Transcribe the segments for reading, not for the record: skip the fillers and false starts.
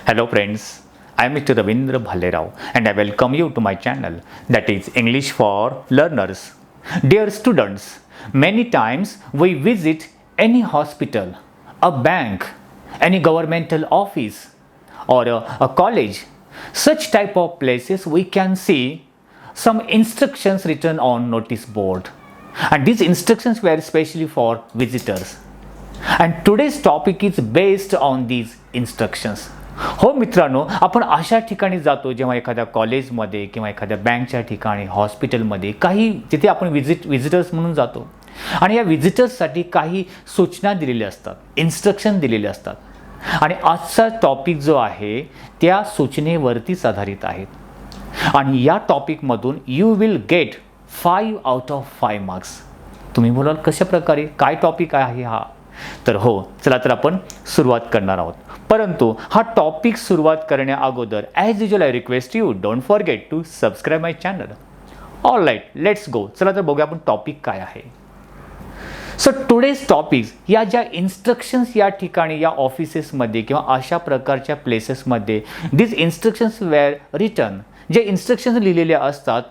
Hello friends, I am Mr. Ravindra Bhalerao and I welcome you to my channel that is English for Learners. Dear students, many times we visit any hospital, a bank, any governmental office or a college. Such type of places we can see some instructions written on notice board, and these instructions were especially for visitors. And today's topic is based on these instructions. हो मित्रांनो, आपण अशा ठिकाणी जातो जेव्हा एखाद्या कॉलेजमध्ये किंवा एखाद्या बँकच्या ठिकाणी, हॉस्पिटलमध्ये काही जिथे आपण विजिटर्स म्हणून जातो आणि या विजिटर्ससाठी काही सूचना दिलेल्या असतात, इन्स्ट्रक्शन दिलेले असतात आणि आजचा टॉपिक जो आहे त्या सूचनेवरतीच आधारित आहेत आणि या टॉपिकमधून you will get 5 out of 5 marks. तुम्ही बोलाल कशा प्रकारे, काय टॉपिक आहे हा? तर हो, चला तर आपण सुरुवात करणार आहोत. परंतु हा टॉपिक सुरुवात करण्या अगोदर as usual I request you don't forget to subscribe my channel. All right, let's go. चला तर बघूया आपण टॉपिक काय आहे. सो टुडेज टॉपिक्स, या ज्या इन्स्ट्रक्शन्स या ठिकाणी या ऑफिसेसमध्ये किंवा अशा प्रकारच्या प्लेसेसमध्ये दिस इन्स्ट्रक्शन्स वेअर रिटन, जे इन्स्ट्रक्शन्स लिहिलेले असतात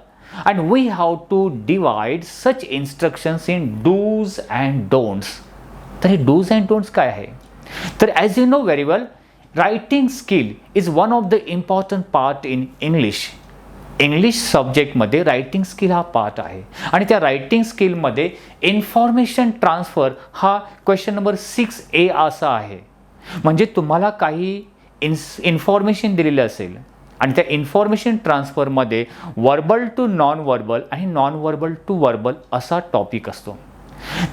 and we have to divide such instructions in dos and don'ts. तर हे डूज अँड डोंट्स काय आहे? तर as you know very well, writing skill is one of the important part in English सब्जेक्टमध्ये writing skill हा part आहे आणि त्या रायटिंग स्किलमध्ये इन्फॉर्मेशन ट्रान्सफर हा क्वेश्चन नंबर 6A असा आहे. म्हणजे तुम्हाला काही इन्फॉर्मेशन दिलेलं असेल आणि त्या इन्फॉर्मेशन ट्रान्सफरमध्ये वर्बल टू नॉन वर्बल आणि नॉन वर्बल टू वर्बल असा टॉपिक असतो.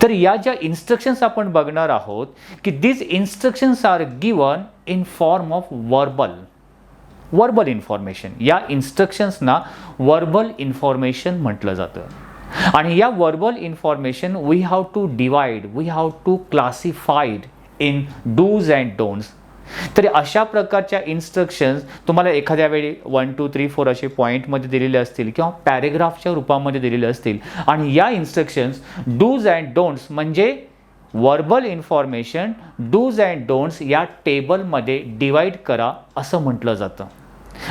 तर या ज्या इन्स्ट्रक्शन्स आपण बघणार आहोत की this instructions are given in form of verbal information. या इन्स्ट्रक्शन्सना वर्बल इन्फॉर्मेशन म्हटलं जातं आणि या verbal information we have to divide, we have to classified in dos and don'ts. तर अशा प्रकारच्या इन्स्ट्रक्शन्स तुम्हाला एखाद्या वेळी 1 2 3 4 असे पॉईंटमध्ये दिलेले असतील किंवा पॅरेग्राफच्या रूपामध्ये दिलेले असतील आणि या इन्स्ट्रक्शन्स डूज अँड डोंट्स म्हणजे verbal information dos and don'ts या टेबलमध्ये डिवाइड करा असं म्हटलं जातं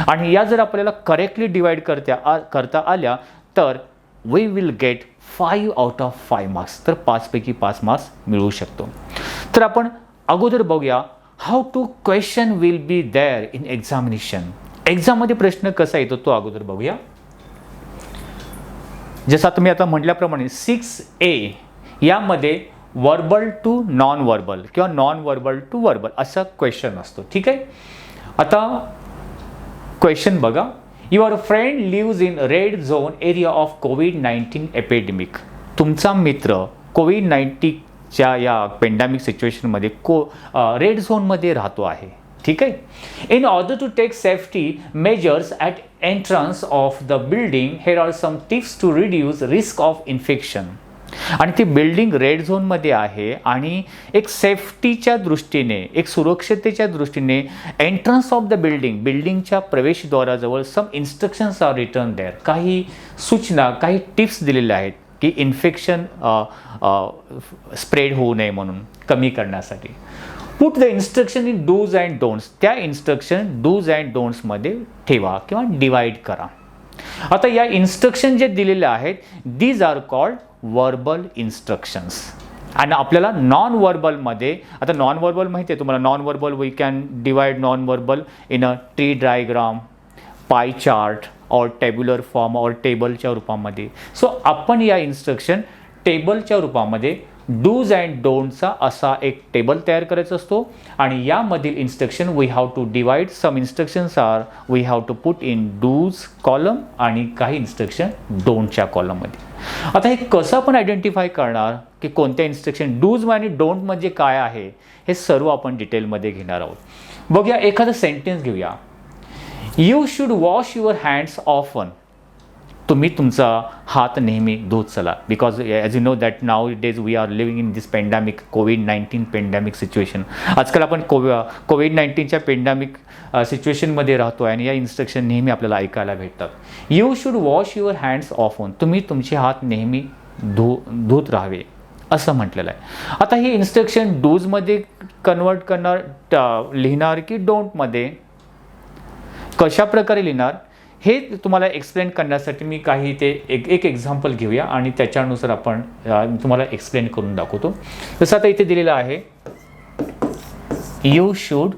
आणि या जर आपल्याला करेक्टली डिवाइड करता आल्या तर we will get 5 out of 5 marks. तर 5 पैकी 5 मार्क्स मिळवू शकतो. तर आपण अगोदर बघूया how to question will be there in examination. एक्झाममध्ये प्रश्न कसा येतो तो अगोदर बघूया. जसं तुम्ही आता म्हटल्याप्रमाणे 6A यामध्ये वर्बल टू नॉन वर्बल किंवा नॉन वर्बल टू वर्बल असा क्वेश्चन असतो. ठीक आहे. आता क्वेश्चन बघा. Your friend lives in red zone area of कोविड-19 एपिडेमिक. तुमचा मित्र कोविड-19च्या या पेंडेमिक सिच्युएशनमध्ये रेड झोनमध्ये राहतो आहे. ठीक आहे. In order to take safety measures at entrance of the building here are some tips to reduce risk of infection. आणि ती बिल्डिंग रेड झोनमध्ये आहे आणि एक सेफ्टीच्या दृष्टीने, एक सुरक्षतेच्या दृष्टीने एंट्रन्स ऑफ द बिल्डिंगच्या प्रवेशद्वाराजवळ सम इन्स्ट्रक्शन्स आर रिटन देअर. काही सूचना, काही टिप्स दिलेल्या आहेत की इन्फेक्शन स्प्रेड होऊ नये म्हणून कमी करण्यासाठी. Put the instruction in dos and don'ts. त्या इन्स्ट्रक्शन डूज अँड डोंट्समध्ये ठेवा किंवा डिवाइड करा. आता या इन्स्ट्रक्शन जे दिलेले आहेत these are called verbal instructions. आणि आपल्याला नॉन वर्बलमध्ये, आता नॉन वर्बल माहिती आहे तुम्हाला, non verbal we can divide non verbal in a tree diagram, pie chart और टेब्युलर फॉर्म और टेबलच्या रूपामध्ये. सो आपण या इन्स्ट्रक्शन टेबलच्या रूपामध्ये डूज अँड डोंटचा असा एक टेबल तयार करायचा असतो आणि यामधील instruction we have to divide. Some instructions are we have to put in dos column आणि काही इन्स्ट्रक्शन डोंटच्या कॉलममध्ये. आता हे कसं आपण आयडेंटिफाय करणार की कोणत्या इन्स्ट्रक्शन डूज आणि डोंट म्हणजे काय आहे, हे सर्व आपण डिटेलमध्ये घेणार आहोत. बघूया, एखादं सेंटेन्स घेऊया. You should wash your hands often. तुम्ही तुमचा हात नेहमी धुत चला. Because as you know that nowadays we are living in this pandemic कोविड-19 पेंडेमिक सिच्युएशन. आजकाल आपण कोविड-19च्या पेंडेमिक सिच्युएशनमध्ये राहतो आहे आणि या इन्स्ट्रक्शन नेहमी आपल्याला ऐकायला भेटतात. You should wash your hands often. तुम्ही तुमचे हात नेहमी धुत राहावे असं म्हटलेलं आहे. आता हे इन्स्ट्रक्शन डूजमध्ये कन्वर्ट करणार लिहिणार की डोंटमध्ये? कशा प्रकारे लिहिणार हे तुम्हाला एक्सप्लेन करण्यासाठी मी काही ते एक एक्झाम्पल घेऊया आणि त्याच्यानुसार आपण तुम्हाला एक्सप्लेन करून दाखवतो. जसं आता इथे दिलेलं आहे, you should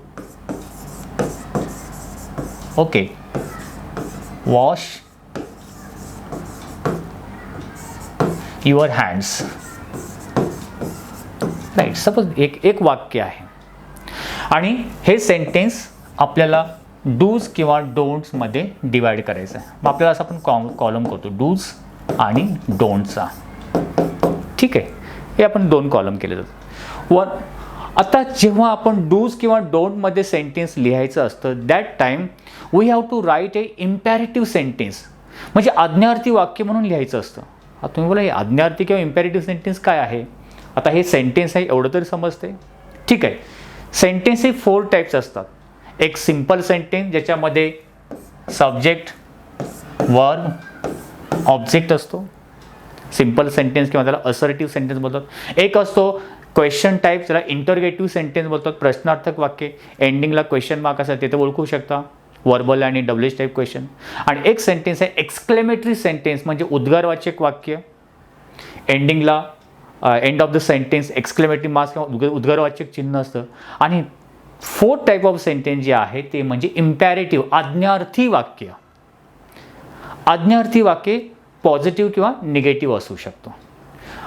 okay wash your hands. Right. Suppose एक वाक्य आहे आणि हे सेंटेन्स आपल्याला डूज किंवा डोंट्समध्ये डिवाइड करायचं आहे. मग आपल्याला असं आपण कॉलम करतो, डूज आणि डोंट्सचा. ठीक आहे, हे आपण 2 कॉलम केले जातात. आता जेव्हा आपण डूज किंवा डोंटमध्ये सेंटेन्स लिहायचं असतं, that time we have to write a imperative sentence, म्हणजे आज्ञार्थी वाक्य म्हणून लिहायचं असतं. आता तुम्ही बोला हे आज्ञार्थी किंवा इम्पॅरेटिव्ह सेंटेन्स काय आहे? आता हे सेंटेन्स आहे एवढं तरी समजते. ठीक आहे. सेंटेन्स हे 4 टाईप्स असतात. एक सिंपल सेंटेन्स ज्याच्यामध्ये सब्जेक्ट, वर्ब, ऑब्जेक्ट असतो. सिंपल सेंटेन्स किंवा त्याला असर्टिव्ह सेंटेन्स बोलतात. एक असतो क्वेश्चन टाईप, ज्याला इंटरगेटिव्ह सेंटेन्स बोलतात, प्रश्नार्थक वाक्य, एंडिंगला क्वेश्चन मार्क असतात, ते तर ओळखू शकता, वर्बल आणि डब्ल्यूएच टाईप क्वेश्चन. आणि एक सेंटेन्स आहे एक्सक्लेमेटरी सेंटेन्स, म्हणजे उद्गारवाचक वाक्य, एंडिंगला end of the sentence exclamatory marks किंवा उद्गारवाचक चिन्ह असतं. आणि 4th टाईप ऑफ सेंटेन्स जे आहे ते म्हणजे इम्पॅरेटिव्ह, आज्ञार्थी वाक्य. आज्ञार्थी वाक्य पॉझिटिव्ह किंवा निगेटिव्ह असू शकतो.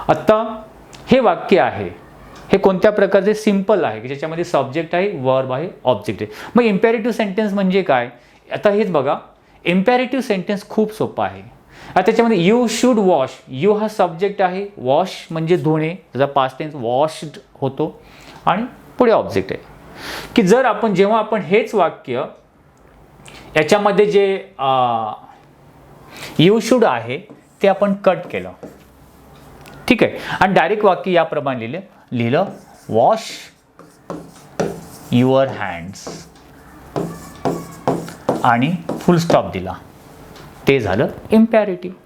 आता हे वाक्य आहे, हे कोणत्या प्रकारचे? सिंपल आहे की ज्याच्यामध्ये सब्जेक्ट आहे, वर्ब आहे, ऑब्जेक्ट आहे. मग इम्पॅरेटिव्ह सेंटेन्स म्हणजे काय? आता हेच बघा, इम्पॅरेटिव्ह सेंटेन्स खूप सोपं आहे. आता त्याच्यामध्ये यू शूड वॉश, यू हा सब्जेक्ट आहे, वॉश म्हणजे धुणे, त्याचा पास्ट टेन्स वॉश्ड होतो, आणि पुढे ऑब्जेक्ट आहे. की जर आपण जेव्हा आपण हेच वाक्य याच्यामध्ये जे यू शूड आहे ते आपण कट केलं, ठीक आहे, आणि डायरेक्ट वाक्य याप्रमाणे लिहिलं वॉश युअर हँड्स आणि फुल स्टॉप दिला, ते झालं इम्पॅरेटिव्ह.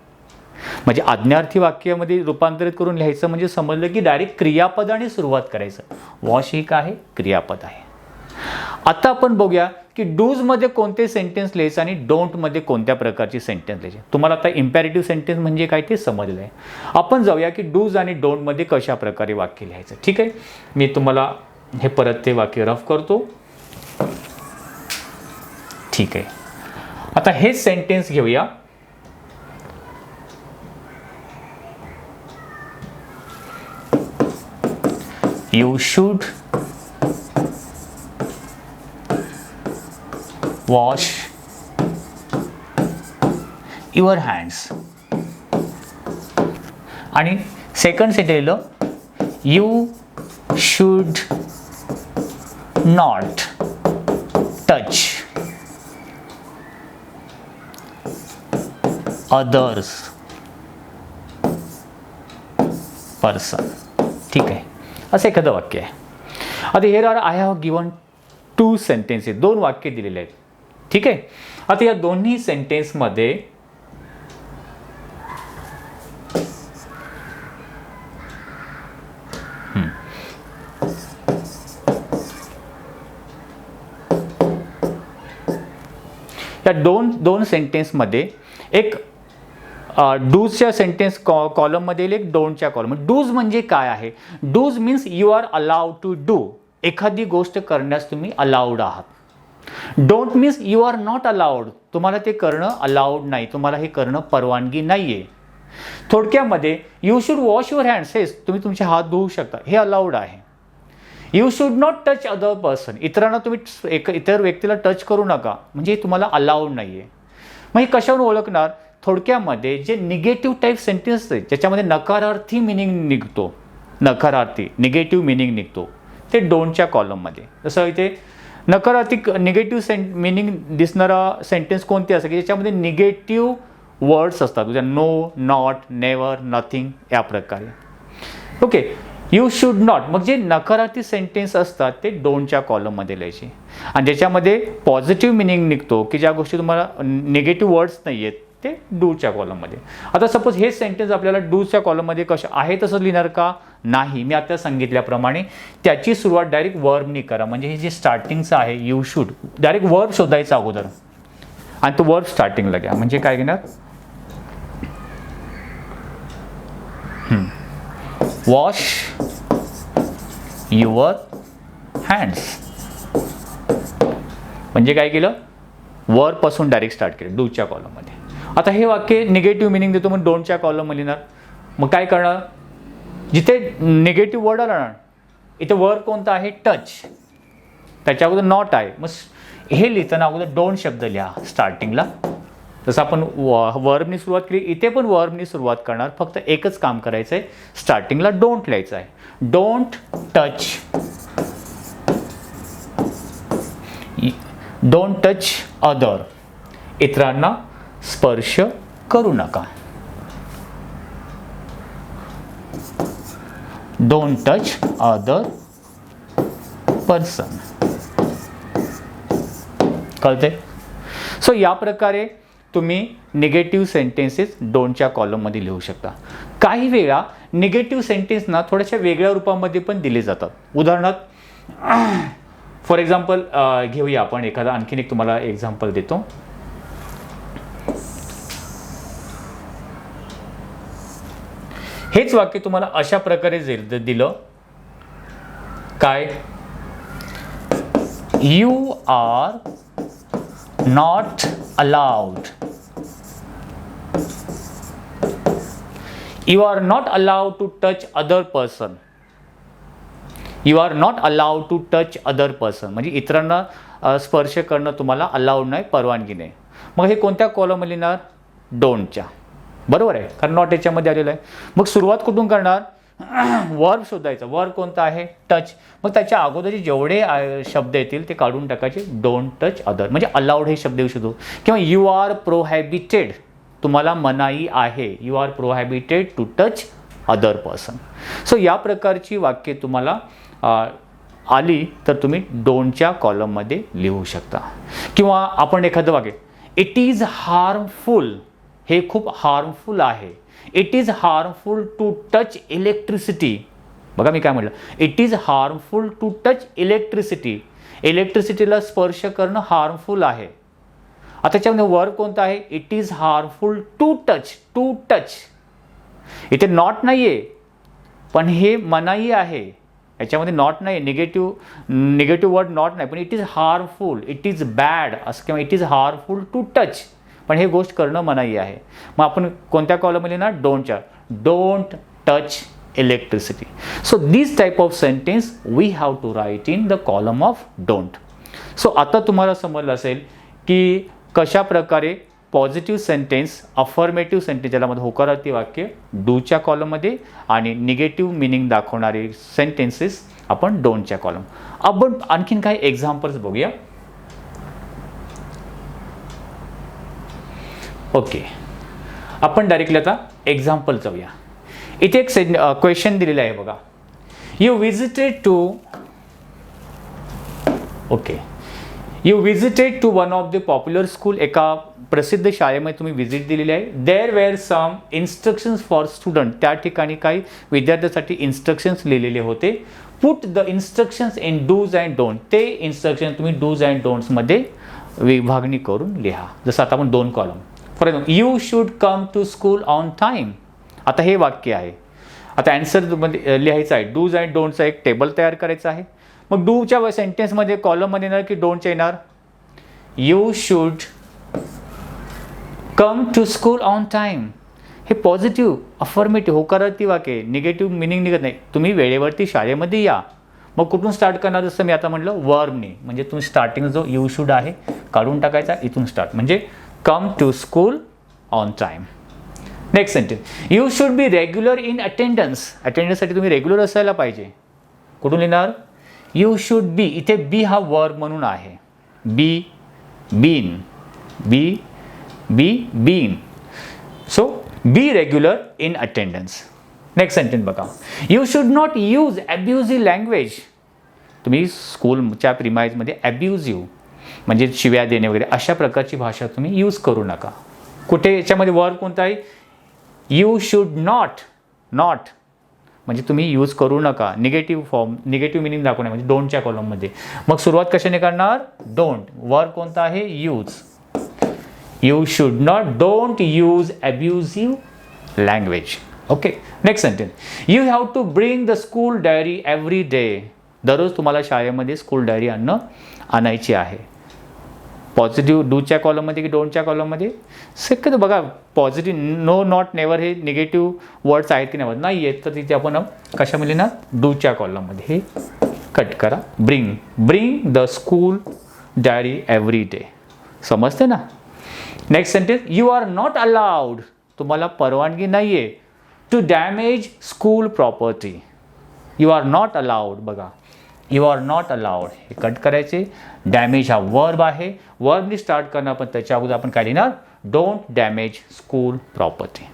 म्हणजे आज्ञार्थी वाक्यामध्ये रूपांतरित करून लिहायचं म्हणजे समजलं की डायरेक्ट क्रियापदाने सुरुवात करायचं. वॉश ही काय आहे? क्रियापद आहे. आता आपण बघूया की डूजमध्ये कोणते सेंटेन्स लिहायचं आणि डोंटमध्ये कोणत्या प्रकारची सेंटेन्स लिहायचे. तुम्हाला आता इम्पॅरेटिव्ह सेंटेन्स म्हणजे काय ते समजलं आहे. आपण जाऊया की डूज आणि डोंटमध्ये कशा प्रकारे वाक्य लिहायचं. ठीक आहे, मी तुम्हाला हे परत ते वाक्य रफ करतो. ठीक आहे, आता हेच सेंटेन्स घेऊया. You should wash your hands. आणि सेकंड सेंटेन्स लिहिलं you should not touch others person. ठीक आहे, असं एखादं वाक्य आहे. आता here are I have given 2 sentences, 2 वाक्य दिलेले आहेत. ठीक आहे, आता या दोन्ही सेंटेन्समध्ये या दोन सेंटेन्समध्ये एक डूजच्या सेंटेन्स कॉलममध्ये येईल, एक डोंटच्या कॉलम. डूज म्हणजे काय आहे? Dos means you are allowed to do, एखादी गोष्ट करण्यास तुम्ही अलाउड आहात. Don't means you are not allowed, तुम्हाला ते करणं अलाउड नाही, तुम्हाला हे करणं परवानगी नाही आहे. थोडक्यामध्ये you should wash your hands, हेच तुम्ही तुमचे हात धुवू शकता, हे अलाउड आहे. You should not touch other person, इतरांना तुम्ही इतर व्यक्तीला टच करू नका, म्हणजे तुम्हाला अलाउड नाही आहे. मग हे कशावरून ओळखणार? थोडक्यामध्ये जे निगेटिव्ह टाईप सेंटेन्स आहेत ज्याच्यामध्ये नकारार्थी मिनिंग निघतो, नकारार्थी निगेटिव्ह मिनिंग निघतो, ते डोंटच्या कॉलममध्ये. जसं इथे नकारार्थी निगेटिव्ह मिनिंग दिसणारा सेंटेन्स कोणते असतं की ज्याच्यामध्ये निगेटिव्ह वर्ड्स असतात, म्हणजे नो, नॉट, नेवर, नथिंग या प्रकारे. ओके, यू शुड नॉट, मग जे नकारार्थी सेंटेन्स असतात ते डोंटच्या कॉलममध्ये लिहायचे. आणि ज्याच्यामध्ये पॉझिटिव्ह मिनिंग निघतो की ज्या गोष्टी तुम्हाला निगेटिव्ह वर्ड्स नाही आहेत ते डूच्या कॉलममध्ये. आता सपोज हे सेंटेन्स आपल्याला डूच्या कॉलममध्ये कसं आहे तसं लिहिणार का? नाही, मी आता सांगितल्याप्रमाणे त्याची सुरुवात डायरेक्ट वर्बनी करा. म्हणजे हे जे स्टार्टिंगचं आहे यू शूड, डायरेक्ट वर्ब शोधायचा अगोदर. आणि तो वर्ब स्टार्टिंगला घ्या. म्हणजे काय घेणार, वॉश युअर हँड्स. म्हणजे काय केलं, वर्ब पासून डायरेक्ट स्टार्ट केलं डूच्या कॉलममध्ये. आता हे वाक्य निगेटिव्ह मिनिंग देतो मग डोंटच्या कॉलममध्ये लिहिणार. मग काय करणार, जिथे निगेटिव्ह वर्ड आला ना इथे वर्ब कोणता आहे, टच, त्याच्या अगोदर नॉट आहे. मग हे लिहिताना अगोदर डोंट शब्द लिहा स्टार्टिंगला. जसं आपण वर्बनी सुरुवात केली इथे पण वर्बनी सुरुवात करणार, फक्त एकच काम करायचं आहे, स्टार्टिंगला डोंट लिहायचं आहे. Don't touch, don't touch other, इतरांना स्पर्श करू नका. Don't touch other person. कळते. सो या प्रकारे तुम्ही निगेटिव्ह सेंटेन्सेस डोंटच्या कॉलममध्ये लिहू शकता. काही वेळा निगेटिव्ह सेंटेन्स ना थोड्याशा वेगळ्या रूपामध्ये पण दिले जातात. उदाहरणार्थ फॉर एक्झाम्पल घेऊया आपण एखादा, आणखीन एक तुम्हाला एक्झाम्पल देतो. हेच वाक्य तुम्हाला अशा प्रकारे दिलं, काय, you are not allowed, you are not allowed to touch other person. You are not allowed to touch other person म्हणजे इतरांना स्पर्श करणं तुम्हाला अलाउड नाही, परवानगी नाही. मग हे कोणत्या कॉलममध्ये लिहिणार, डोंटच्या. बरोबर आहे, कारण नॉट याच्यामध्ये आलेलं आहे. मग सुरुवात कुठून करणार, वर्ब शोधायचा. वर्ब कोणता आहे, टच. मग त्याच्या अगोदरचे जेवढे शब्द येतील ते काढून टाकायचे, डोंट टच अदर. म्हणजे अलाउड हे शब्द येऊ शकतो. किंवा यू आर प्रोहॅबिटेड, तुम्हाला मनाई आहे, you are prohibited to touch other person. So या प्रकारची वाक्ये तुम्हाला आली तर तुम्ही डोंटच्या कॉलममध्ये लिहू शकता. किंवा आपण एखादं वाक्य, इट इज हार्मफुल, हे खूप हार्मफुल आहे. It is harmful to touch electricity. बघा मी काय म्हटलं, it is harmful to touch electricity. इलेक्ट्रिसिटीला स्पर्श करणं हार्मफुल आहे. आता त्याच्यामध्ये वर्ब कोणता आहे, it is harmful to touch. To touch इथे नॉट नाही आहे, पण हे मनाई आहे. याच्यामध्ये नॉट नाही, निगेटिव्ह वर्ड नॉट नाही, पण it is harmful, it is bad असं, किंवा it is harmful to touch, पण हे गोष्ट करणं मनाई आहे. मग आपण कोणत्या कॉलममध्ये ना, डोंटच्या. Don't touch electricity. So this type of sentence we have to write in the column of don't. So आता तुम्हाला समजलं असेल की कशा प्रकारे पॉझिटिव्ह सेंटेन्स, अफर्मेटिव्ह सेंटेन्स ज्यामध्ये होकारार्थी वाक्य डूच्या कॉलममध्ये आणि निगेटिव्ह मिनिंग दाखवणारे सेंटेन्सेस आपण डोंटच्या कॉलम. आपण आणखीन काही एक्झाम्पल्स बघूया. ओके, आपण डायरेक्टली आता एक्झाम्पल जाऊया. इथे एक क्वेश्चन दिलेला आहे बघा. You visited to one of the popular school. एका प्रसिद्ध शाळेमध्ये तुम्ही व्हिजिट दिलेली आहे. There were some instructions for student. त्या ठिकाणी काही विद्यार्थ्यांसाठी इन्स्ट्रक्शन्स लिहिलेले होते. Put the instructions in dos and don't. ते इन्स्ट्रक्शन तुम्ही डूज अँड डोंट्समध्ये विभागणी करून लिहा. जसं आता आपण दोन column. For example, you should come to school on time. आता हे वाक्य आहे. आता ॲन्सरमध्ये लिहायचं आहे. डूज अँड डोंटचा एक टेबल तयार करायचा आहे. मग डूच्या सेंटेन्समध्ये कॉलममध्ये येणार की डोंटच्या येणार, you should come to school on time. हे पॉझिटिव्ह अफर्मेटिव्ह होकारार्थी वाक्य, निगेटिव्ह मिनिंग निघत नाही. तुम्ही वेळेवरती शाळेमध्ये या. मग कुठून स्टार्ट करणार, जसं मी आता म्हटलं वर्बने. म्हणजे तुम्ही स्टार्टिंग जो यू शुड आहे काढून टाकायचा, इथून स्टार्ट. म्हणजे come to school on time. Next sentence, you should be regular in attendance. अटेंडन्ससाठी तुम्ही रेग्युलर असायला पाहिजे. कुठून लिहिणार, यू शुड बी. इथे बी हा वर्ब म्हणून आहे. Be, been, be, been. So be regular in attendance. Next sentence बघा, you should not use abusive language. तुम्ही स्कूलच्या प्रिमाइजमध्ये अब्युझिव्ह म्हणजे शिव्या देणे वगैरे अशा प्रकारची भाषा तुम्ही यूज करू नका. कुठे याच्यामध्ये वर्ब कोणता आहे, यू शुड नॉट. म्हणजे तुम्ही यूज करू नका. निगेटिव्ह फॉर्म, निगेटिव्ह मिनिंग दाखवणे म्हणजे डोंटच्या कॉलममध्ये. मग सुरुवात कशाने करणार, डोंट. वर्ब कोणता आहे, use. You should not, don't use abusive language. Okay, next sentence. You have to bring the school diary every day. दररोज तुम्हाला शाळेमध्ये स्कूल डायरी आणायची आहे. पॉझिटिव्ह डूच्या कॉलममध्ये की डोंटच्या कॉलममध्ये? शक्यतो बघा पॉझिटिव्ह नो, नॉट, नेवर हे निगेटिव्ह वर्ड्स आहेत की नाही आहेत, तर तिथे आपण कशामध्ये ना डूच्या कॉलममध्ये. हे कट करा. Bring the school diary every day. समजते ना? Next sentence. You are not allowed, तुम्हाला परवानगी नाही आहे, to damage school property. You are not allowed. बघा यू आर नॉट अलाउड हे कट करायचे. डॅमेज हा वर्ब आहे, वर्बनी स्टार्ट करणार, पण त्याच्या अगोदर आपण काय लिहिणार? Don't damage school property.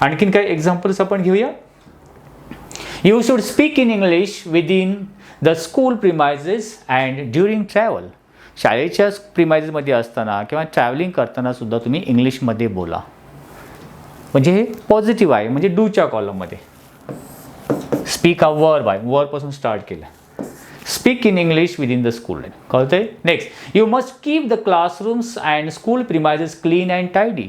आणखीन काही एक्झाम्पल्स आपण घेऊया. You should speak in English within the school premises and during travel. शाळेच्या प्रिमायझेसमध्ये असताना किंवा ट्रॅव्हलिंग करताना सुद्धा तुम्ही इंग्लिशमध्ये बोला. म्हणजे हे पॉझिटिव्ह आहे, म्हणजे डूच्या कॉलममध्ये. स्पीक हा वर्ब आहे, वर्बपासून स्टार्ट केलं. Speak in English within the school. कळतंय? Next. You must keep the classrooms and school premises clean and tidy.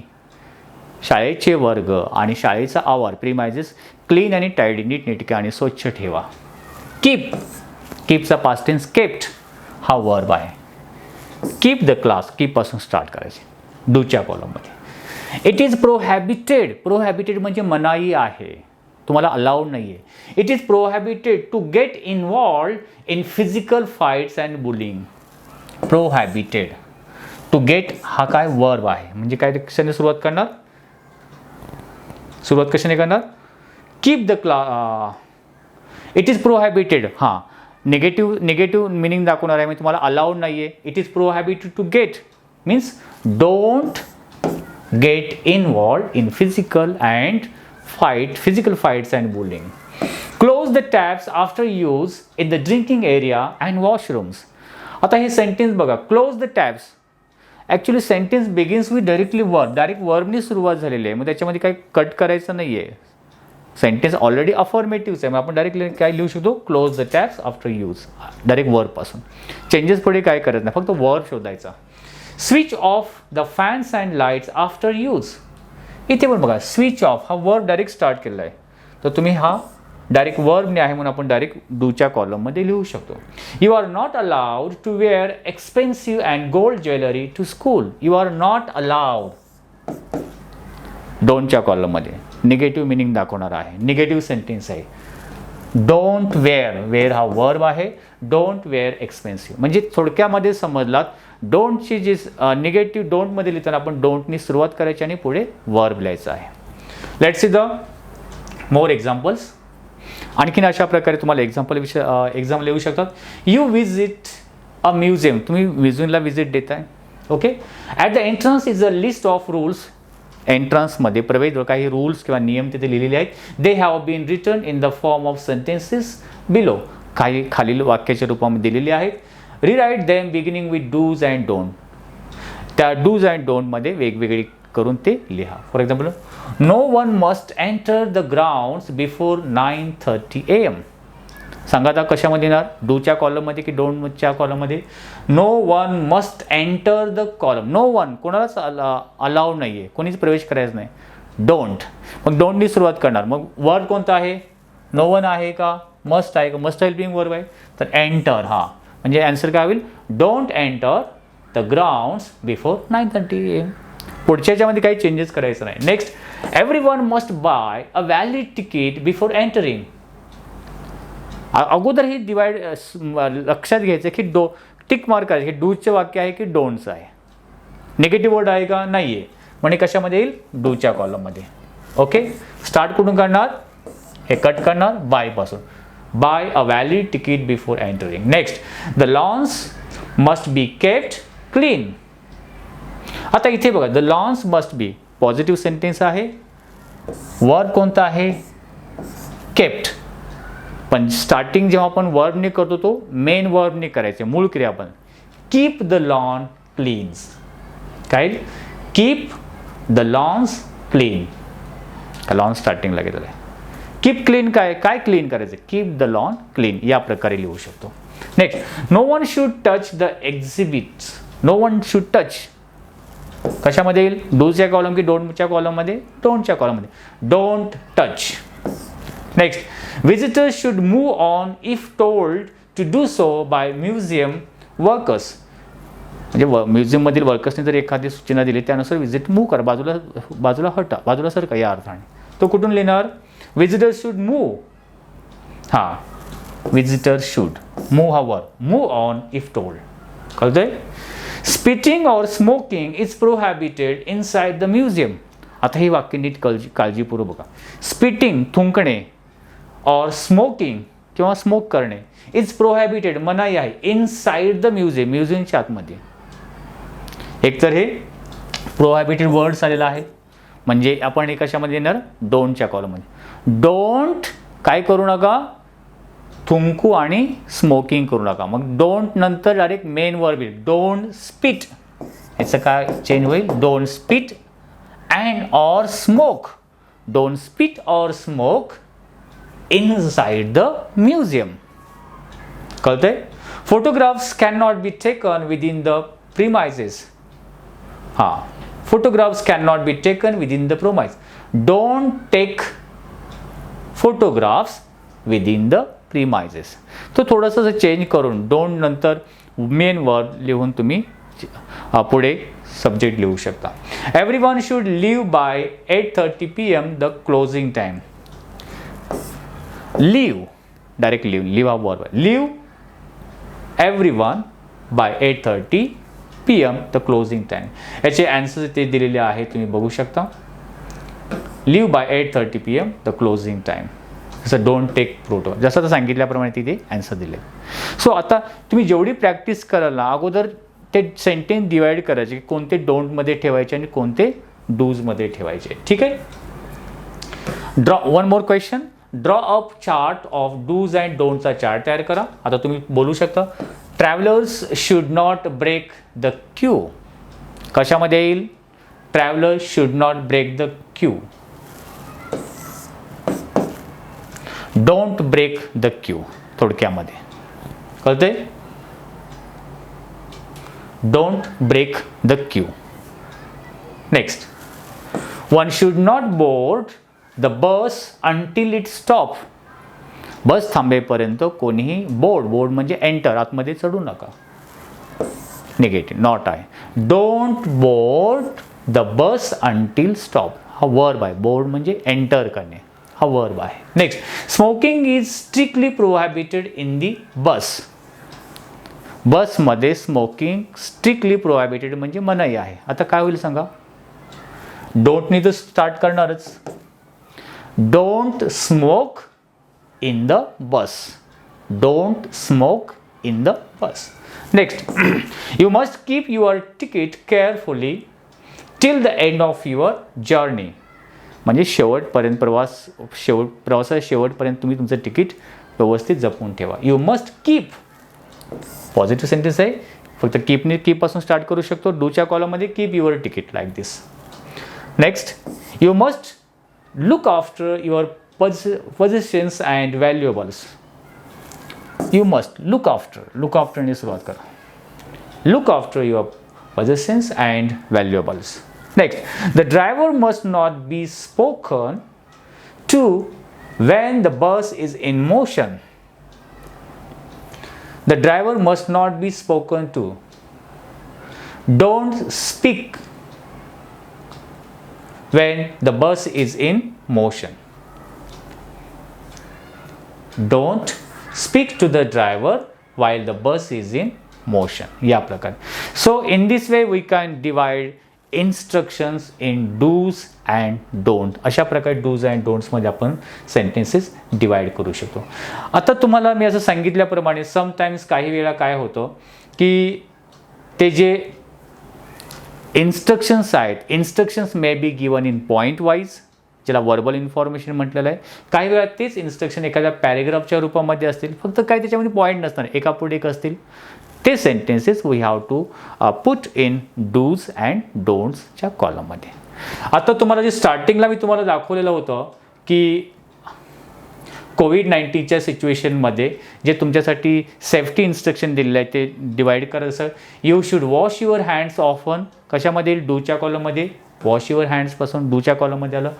शाळेचे वर्ग आणि शाळेचा आवार प्रिमायझेस क्लीन आणि टायडी, नीटनेटके आणि स्वच्छ ठेवा. कीपचा पास्ट टेन्स केप्ट हा वर्ब आहे. कीप द क्लास, कीपपासून स्टार्ट करायचे डूच्या कॉलममध्ये. It is प्रोहॅबिटेड. प्रोहॅबिटेड म्हणजे मनाई आहे, तुम्हाला अलाउड नाही आहे. It is prohibited to get involved in physical fights and bullying. Prohibited. To get हा काय वर्ब आहे, म्हणजे काय कशाने सुरुवात करणार? सुरुवात कशाने करणार? Keep the it is prohibited. हां, निगेटिव्ह मिनिंग दाखवणार आहे, मी तुम्हाला अलाउड नाही आहे. It is prohibited to get means don't get involved in physical fights and bullying. Close the taps after use in the drinking area and washrooms. आता हे sentence बघा. Close the taps. Actually sentence begins with directly verb, direct वर्बनी सुरुवात झालेली आहे, मग त्याच्यामध्ये काही कट करायचं नाही आहे. सेंटेन्स ऑलरेडी अफर्मेटिव्ह आहे, मग आपण डायरेक्टली काय लिहू शकतो? Close the taps after use. Direct वर्बपासून चेंजेस पुढे काय करत नाही, फक्त वर्ब शोधायचा. Switch off the fans and lights after use. इथे पण बघा स्विच ऑफ हा वर्ब डायरेक्ट स्टार्ट केला आहे, तर तुम्ही हा डायरेक्ट वर्बने आहे म्हणून आपण डायरेक्ट डूच्या कॉलममध्ये लिहू शकतो. You are not allowed to wear expensive and gold jewellery to school. You are not allowed डोंटच्या कॉलममध्ये. निगेटिव्ह मिनिंग दाखवणार आहे, निगेटिव्ह सेंटेन्स आहे. डोंट वेअर हा वर्ब आहे. डोंट वेअर एक्सपेन्सिव्ह म्हणजे थोडक्यामध्ये समजलात. डोंटची जी निगेटिव्ह डोंटमध्ये लिहिताना आपण डोंटनी सुरुवात करायची आणि पुढे वर्ब लिहायचं आहे. Let's see the more examples. आणखीन अशा प्रकारे तुम्हाला एक्झाम लिहू शकतात. You visit a museum. तुम्ही म्युझियमला व्हिजिट देताय. Okay. At the entrance is a list of rules. एंट्रन्समध्ये प्रवेश काही रूल्स किंवा नियम तिथे लिहिलेले आहेत. They have been written in the form of sentences below. काही खालील वाक्याच्या रूपामध्ये दिलेली आहेत. Rewrite them beginning with dos and don't. त्या डूज अँड डोंटमध्ये वेगवेगळी करून ते लिहा. For example, no one must enter the grounds before 9:30 AM. सांगा आता कशामध्ये येणार? डूच्या कॉलममध्ये की डोंटच्या कॉलममध्ये? No one must enter the column. No one कोणालाच अलाउड नाही आहे, कोणीच प्रवेश करायचं नाही. डोंट, मग डोंटनी सुरुवात करणार. मग वर्ड कोणता आहे? नो वन आहे का? मस्ट आहे का? मस्ट हेल्पिंग वर्ब आहे, तर एंटर. हा म्हणजे आन्सर काय होईल? Don't enter the grounds before 9:30 AM. पुढच्या याच्यामध्ये काही चेंजेस करायचं नाही. Next, everyone must buy a valid ticket before entering. अगोदर ही डिवाइड लक्षात घ्यायचं की टिक मार्क करायचं. हे डूचे वाक्य आहे की डोंटचं आहे? निगेटिव्ह वर्ड आहे का? नाही आहे, म्हणजे कशामध्ये येईल? डूच्या कॉलममध्ये. ओके. स्टार्ट कुठून करणार? हे कट करणार बायपासून. Buy a valid ticket before entering. Next, the lawns must be kept clean. आता इथे बघा, the lawns must be positive sentence आहे. वर्ब कोणता आहे? केप्ट. पण स्टार्टिंग जेव्हा आपण वर्बने करतो तो मेन वर्बने करायचे, मूळ क्रिया. आपण कीप द लॉन क्लीन्स. काय? Keep the lawns clean. Lawn स्टार्टिंगला घेतलेलं आहे. कीप क्लीन काय क्लीन करायचं? कीप द लॉन क्लीन या प्रकारे लिहू शकतो. Next, no one should touch the exhibits. No one should touch. कशामध्ये येईल? डूच्या कॉलम की डोंटच्या कॉलममध्ये? डोंटच्या कॉलममध्ये. Don't touch. Next, visitors should move on if told to do so by museum workers. म्हणजे म्युझियममधील वर्कर्सने जर एखादी सूचना दिली त्यानुसार विजिट मूव्ह करा, बाजूला हटा, बाजूला सरका या अर्थाने. तो कुठून लिहिणार? Visitors should move. हां, विजिटर्स शुड मूव्ह हवर, मूव्ह ऑन इफ टोल्ड. कळतंय? Spitting or smoking is prohibited inside the museum. आता ही वाक्य नीट काळजीपूर्वक बघा. स्पिटिंग थुंकणे और स्मोकिंग किंवा स्मोक करणे इज प्रोहॅबिटेड मनाई आहे इनसाइड द म्युझियम, म्युझियमच्या आतमध्ये. एकतर हे प्रोहॅबिटेड वर्ड्स आलेला आहे, म्हणजे आपण हे कशामध्ये येणार? डोंटच्या कॉलममध्ये. डोंट काय करू नका? थुंकू आणि स्मोकिंग करू नका. मग डोंट नंतर डायरेक्ट मेन वर्ब येईल, डोंट स्पिट. याचं काय चेंज होईल? Don't spit and or smoke. Don't spit or smoke inside the museum. कळतंय? Photographs can not be taken within the premises. हां, photographs can not be taken within the promise. Don't take photographs within the premises. तो थोडंसं change करून don't नंतर main verb लिहून तुम्ही पुढे subject लिहू शकता. Everyone should leave by 8:30 PM the closing time. Leave direct leave हा verb. Leave everyone by 8:30 PM the closing time. याचे आन्सर ते दिलेले आहे, तुम्ही बघू शकता. Leave by 8:30 PM the closing time. जसं डोंट टेक फोटो, जसं सांगितल्याप्रमाणे तिथे आन्सर दिले. सो आता तुम्ही जेवढी प्रॅक्टिस कराल ना, अगोदर ते सेंटेन्स डिवाइड करायचे, कोणते डोंटमध्ये ठेवायचे आणि कोणते डूजमध्ये ठेवायचे. ठीक आहे? Draw one more question. Draw up chart of dos and डोंटचा चार्ट तयार करा. आता तुम्ही बोलू शकता travellers should not break the queue. कशामध्ये येईल? Travellers should not break the queue. Don't break the queue थोडक्यामध्ये. कळतंय? Don't break the queue. Next, one should not board the bus until it stop. Bus थांबेपर्यंत कोणीही board म्हणजे enter, आतमध्ये चढू नका. निगेटिव्ह नॉट आहे. Don't board the bus until stop. हा वर्ब आहे. बोर्ड म्हणजे एंटर करणे, हा वर्ब आहे. Next, smoking is strictly prohibited in the bus. बसमध्ये स्मोकिंग स्ट्रिक्टली प्रोहॅबिटेड म्हणजे मनाई आहे. आता काय होईल सांगा? डोंटनी तर स्टार्ट करणारच. Don't smoke in the bus. Don't smoke in the bus. Next, you must keep your ticket carefully till the end of your journey. म्हणजे शेवटपर्यंत प्रवासाच्या शेवटपर्यंत तुम्ही तुमचं तिकीट व्यवस्थित जपून ठेवा. You must keep positive sentence आहे, फक्त कीपने कीपपासून स्टार्ट करू शकतो. डूच्या कॉलममध्ये keep your ticket like this. Next, you must look after your possessions and valuables. You must look आफ्टरने सुरुवात करा. Look after your possessions and valuables. Next, the driver must not be spoken to when the bus is in motion. The driver must not be spoken to. Don't speak when the bus is in motion. Don't speak to the driver while the bus is in motion. या प्रकारे. So in this way we can divide instructions in do's and don't. अशा प्रकारे do's and don'ts मध्ये आपण sentences divide करू शकतो. आता तुम्हाला मी असं सांगितल्याप्रमाणे समटाइम्स काही वेळा काय होतं की ते जे इन्स्ट्रक्शन्स आहेत, instructions may be given in point wise, ज्याला वर्बल इन्फॉर्मेशन म्हटलेलं आहे. काही वेळा तेच इन्स्ट्रक्शन एखाद्या पॅरेग्राफच्या रूपामध्ये असतील, फक्त काय त्याच्यामध्ये पॉईंट नसणार, एकापुढे एक असतील. ते sentences we have to put in dos and डोंट्सच्या कॉलममध्ये. आता तुम्हाला जे स्टार्टिंगला मी तुम्हाला दाखवलेलं होतं की कोविड-19च्या सिच्युएशनमध्ये जे तुमच्यासाठी सेफ्टी इन्स्ट्रक्शन दिलेलं आहे ते डिवाइड करायचं. You should wash your hands often. कशामध्ये येईल? डूच्या कॉलममध्ये. वॉश युअर हँड्सपासून डूच्या कॉलममध्ये आलं.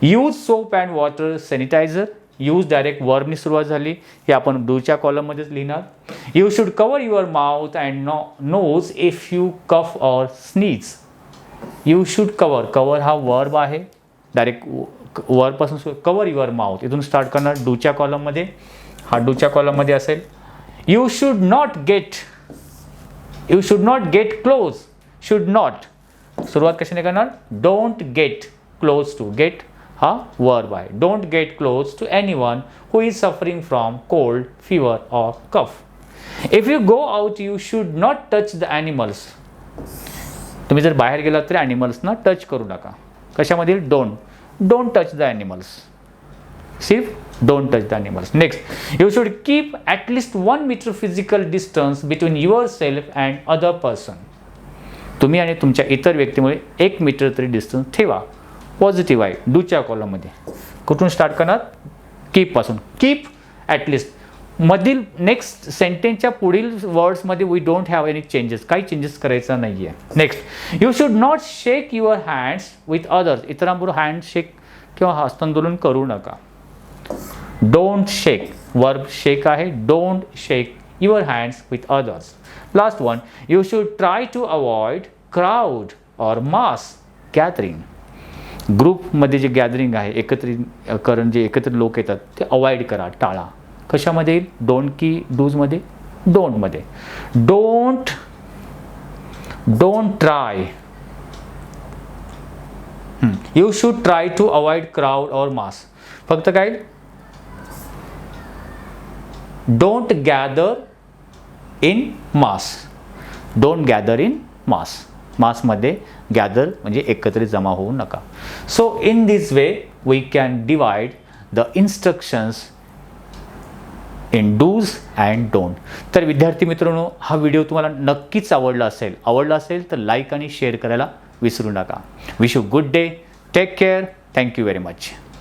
Use soap and water sanitiser. Use direct वर्बनी सुरुवात झाली, हे आपण डूच्या कॉलममध्येच लिहिणार. You should cover your mouth and nose if you cough or sneeze. You should cover. Cover हा वर्ब आहे, डायरेक्ट वर्बपासून कवर युअर माउथ इथून स्टार्ट करणार डूच्या कॉलममध्ये. हा डूच्या कॉलममध्ये असेल. You should not get. You should not get close. Should not सुरुवात कशाने करणार? Don't get close to. Get हा वर्ब आहे. Don't get close to anyone who is suffering from cold, fever or cough. If you go out you should not touch the animals. तुम्ही जर बाहेर गेलात तरी ॲनिमल्सना टच करू नका. कशामध्ये? Don't touch the animals. सिर्फ don't touch the animals. Next, you should keep at least 1 metre physical distance between your self and other person. तुम्ही आणि तुमच्या इतर व्यक्तीमुळे 1 मीटर तरी डिस्टन्स ठेवा. पॉझिटिव्ह आहे डूच्या कॉलममध्ये. कुठून स्टार्ट करणार? कीपपासून. Keep at least. मधील नेक्स्ट सेंटेन्सच्या पुढील वर्ड्समध्ये we don't have any changes. काही चेंजेस करायचा नाही आहे. Next, you should not shake your hands with others. इतरांबरोबर हँड शेक किंवा हस्तांदोलन करू नका. Don't shake. वर्ब शेक आहे. Don't shake your hands with others. Last one, you should try to avoid crowd or mass gathering. ग्रुपमध्ये जे gathering आहे, एकत्रीकरण, जे एकत्र लोक येतात ते अवॉइड करा, टाळा. कशामध्ये येईल? डोंट की डूजमध्ये? डोंटमध्ये. Don't try. You should try to avoid crowd or mass. फक्त काय? Don't gather in mass. Don't gather in mass. मासमध्ये गॅदर म्हणजे एकत्रित जमा होऊ नका. So in this way we can divide the instructions in dos and don't. तर विद्यार्थी मित्रांनो, हा व्हिडिओ तुम्हाला नक्कीच आवडला असेल तर लाईक आणि शेअर करायला विसरू नका. Wish you good day. Take care. Thank you very much.